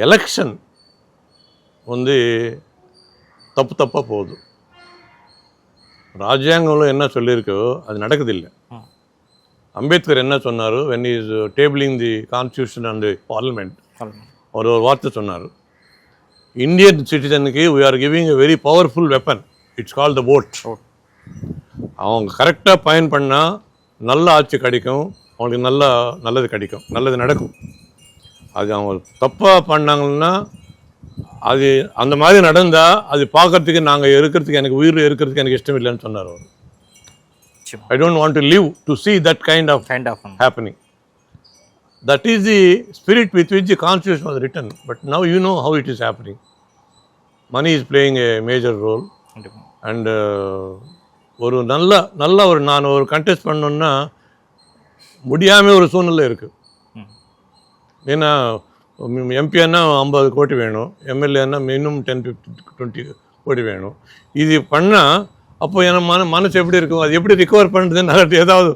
Election வந்து தப்பாக போகுது. ராஜ்யாங்கம்ல என்ன சொல்லியிருக்கோ அது நடக்குதில்லை. அம்பேத்கர் என்ன சொன்னார், when is tabling the constitution and parliament, அவர் ஒரு வார்த்தை சொன்னார், இந்தியன் சிட்டிசனுக்கு we are giving a very powerful weapon, it's called the vote. அவங்க கரெக்டாக பயன் பண்ணால் நல்ல ஆட்சி கிடைக்கும், அவங்களுக்கு நல்லது கிடைக்கும், நல்லது நடக்கும். அது அவங்க தப்பாக பண்ணாங்கன்னா அது அந்த மாதிரி நடந்தால் அது பார்க்கறதுக்கு நாங்கள் இருக்கிறதுக்கு எனக்கு உயிர் இருக்கிறதுக்கு எனக்கு இஷ்டம் இல்லைன்னு சொன்னார் அவர். I don't want to live to see that kind of happening. That is the spirit with which the constitution was written. But now you know how it is happening. Money is playing a major role. And ஒரு நல்ல ஒரு நான் ஒரு contest பண்ணணுன்னா முடியாமல் ஒரு சூழ்நிலை இருக்குது. ஏன்னா எம்பின்னா 50 கோடி வேணும், எம்எல்ஏன்னா மினிமம் 10-20 கோடி வேணும். இது பண்ணால் அப்போ என் மனசு எப்படி இருக்கும், அது எப்படி ரிகவர் பண்ணுறதுன்னு ஏதாவது